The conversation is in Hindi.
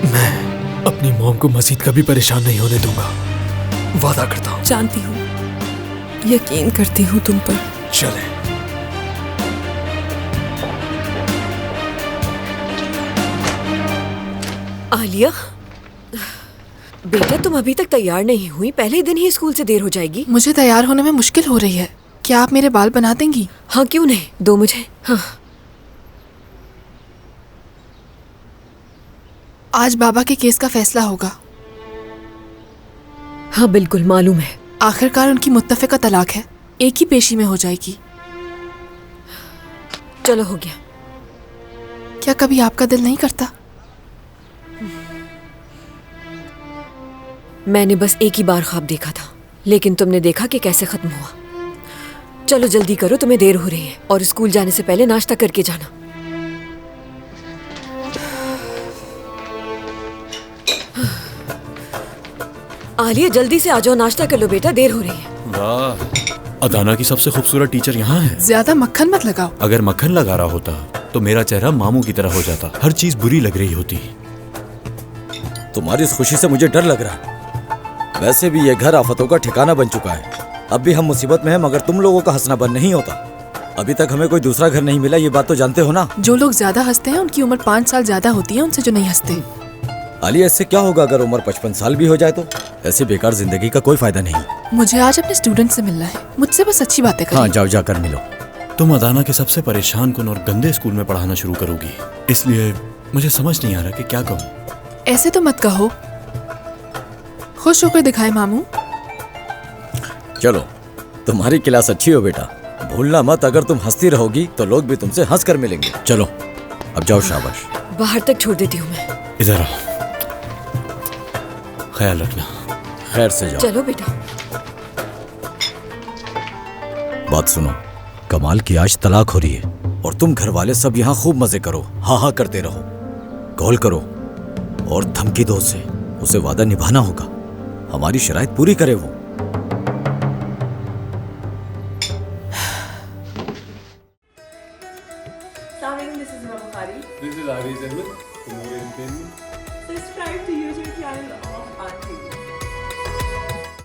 मैं अपनी मॉम को मजीद कभी परेशान नहीं होने दूंगा, वादा करता हूँ। जानती हूँ, यकीन करती हूँ तुम पर। चले। आलिया, बेटा तुम अभी तक तैयार नहीं हुई, पहले दिन ही स्कूल से देर हो जाएगी। मुझे तैयार होने में मुश्किल हो रही है, क्या आप मेरे बाल बना देंगी? हाँ क्यों नहीं, दो मुझे। हाँ। आज बाबा के केस का फैसला होगा। हाँ बिल्कुल मालूम है। आखिरकार उनकी मुत्तफ़िका तलाक है, एक ही पेशी में हो जाएगी। चलो हो गया। क्या कभी आपका दिल नहीं करता? मैंने बस एक ही बार ख्वाब देखा था, लेकिन तुमने देखा कि कैसे खत्म हुआ। चलो जल्दी करो, तुम्हें देर हो रही है, और स्कूल जाने से पहले नाश्ता करके जाना। आलिया जल्दी से आ जाओ, नाश्ता कर लो बेटा, देर हो रही है। वाह, अदाना की सबसे खूबसूरत टीचर यहाँ है। ज्यादा मक्खन मत लगाओ। अगर मक्खन लगा रहा होता तो मेरा चेहरा मामू की तरह हो जाता, हर चीज बुरी लग रही होती। तुम्हारी इस खुशी से मुझे डर लग रहा है। वैसे भी ये घर आफतों का ठिकाना बन चुका है। अब भी हम मुसीबत में हैं, मगर तुम लोगों का हंसना बंद नहीं होता। अभी तक हमें कोई दूसरा घर नहीं मिला, ये बात तो जानते हो ना। जो लोग ज्यादा हंसते हैं उनकी उम्र 5 साल ज्यादा होती है उनसे जो नहीं हंसते। आलिया, इससे क्या होगा अगर उम्र 55 साल भी हो जाए तो? ऐसी बेकार जिंदगी का कोई फायदा नहीं। मुझे आज अपने स्टूडेंट से मिलना है, मुझसे बस अच्छी बातें करिए। हाँ जाओ, जाकर मिलो। तुम अदाना के सबसे परेशान कुन और गंदे स्कूल में पढ़ाना शुरू करोगी, इसलिए मुझे समझ नहीं आ रहा कि क्या कहूँ। ऐसे तो मत कहो, खुश होकर दिखाए मामू। चलो, तुम्हारी क्लास अच्छी हो बेटा, भूलना मत, अगर तुम हंसती रहोगी तो लोग भी तुमसे हंस कर मिलेंगे। चलो अब जाओ, शाबाश। बाहर तक छोड़ देती हूँ मैं। इधर आओ, ख्याल रखना। खैर से जाओ। चलो बेटा। बात सुनो, कमाल की आज तलाक हो रही है और तुम घर वाले सब यहाँ खूब मजे करो, हाँ हाँ करते रहो, कॉल करो और धमकी दो उसे वादा निभाना होगा, हमारी शराइत पूरी करे वो। This is Imam Bukhari. This is Ari Zahid from Orient Film. Subscribe to YouTube channel of Auntie.